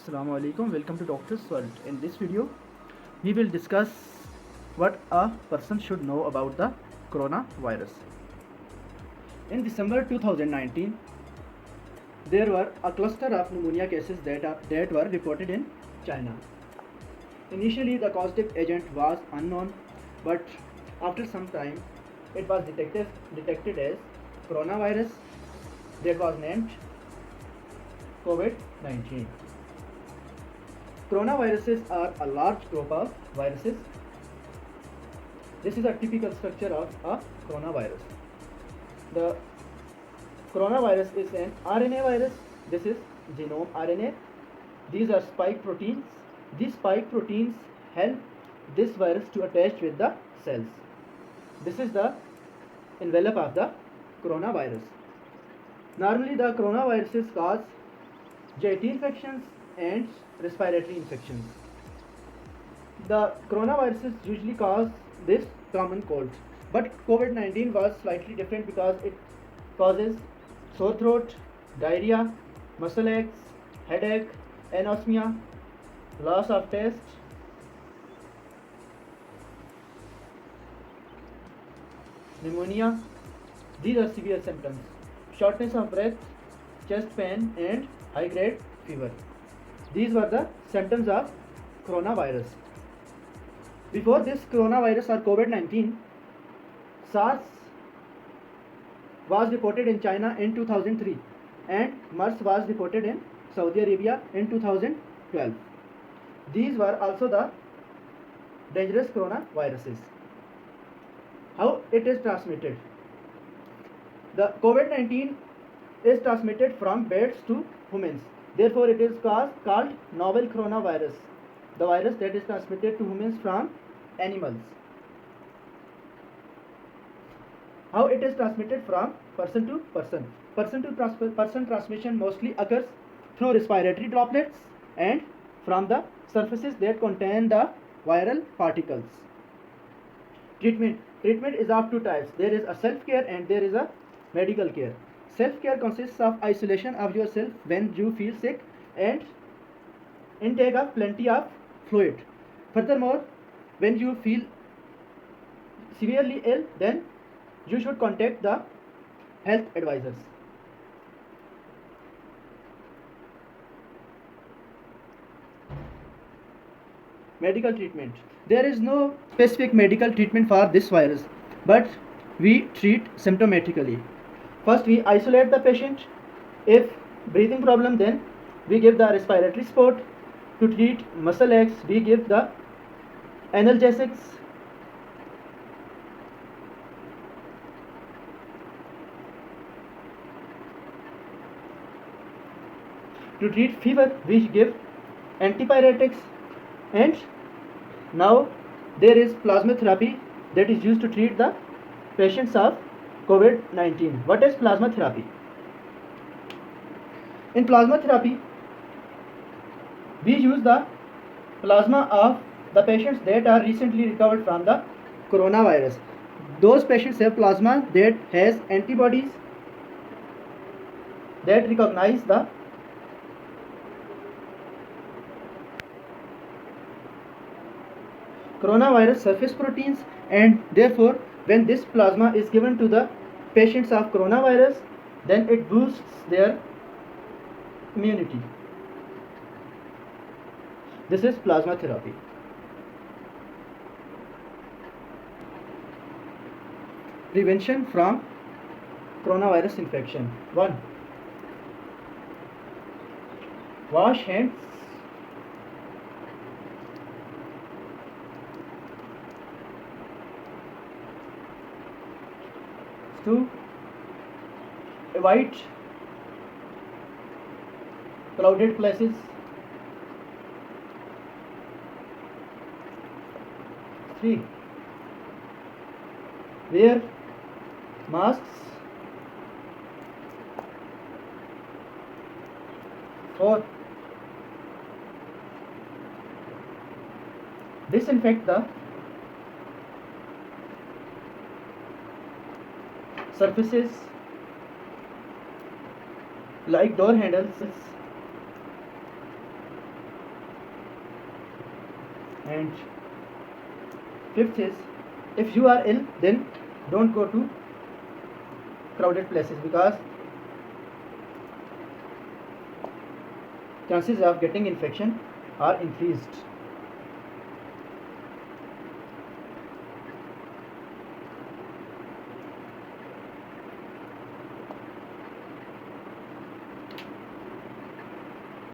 Assalamu alaikum. Welcome to Doctor's World. In this video, we will discuss what a person should know about the coronavirus. In December 2019, there were a cluster of pneumonia cases that were reported in China. Initially, the causative agent was unknown, but after some time, it was detected as coronavirus that was named COVID-19. Coronaviruses are a large group of viruses. This is a typical structure of a coronavirus. The coronavirus is an RNA virus. This is genome RNA. These are spike proteins. These spike proteins help this virus to attach with the cells. This is the envelope of the coronavirus. Normally, the coronaviruses cause GI infections and respiratory infections. The coronaviruses usually cause this common cold, but COVID-19 was slightly different because it causes sore throat, diarrhea, muscle aches, headache, anosmia, loss of taste, pneumonia. These are severe symptoms. Shortness of breath, chest pain, and high-grade fever. These were the symptoms of coronavirus. Before this coronavirus or COVID-19, SARS was reported in China in 2003 and MERS was reported in Saudi Arabia in 2012. These were also the dangerous coronaviruses. How it is transmitted? The COVID-19 is transmitted from birds to humans. Therefore, it is called novel coronavirus, the virus that is transmitted to humans from animals. How it is transmitted from person to person? Person to person transmission mostly occurs through respiratory droplets and from the surfaces that contain the viral particles. Treatment is of two types. There is a self-care and there is a medical care. Self-care consists of isolation of yourself when you feel sick and intake of plenty of fluid. Furthermore, when you feel severely ill, then you should contact the health advisors. Medical treatment. There is no specific medical treatment for this virus, but we treat symptomatically. First, we isolate the patient. If breathing problem, then we give the respiratory support. To treat muscle aches, we give the analgesics. To treat fever, we give antipyretics. And now there is plasma therapy that is used to treat the patients of COVID-19. What is plasma therapy? In plasma therapy, we use the plasma of the patients that are recently recovered from the coronavirus. Those patients have plasma that has antibodies that recognize the coronavirus surface proteins, and therefore when this plasma is given to the patients of coronavirus, then it boosts their immunity. This is plasma therapy. Prevention from coronavirus infection. 1. Wash hands. 2. Avoid crowded places. 3. Wear masks. 4. Disinfect the surfaces like door handles And fifth is, if you are ill, then don't go to crowded places, because chances of getting infection are increased.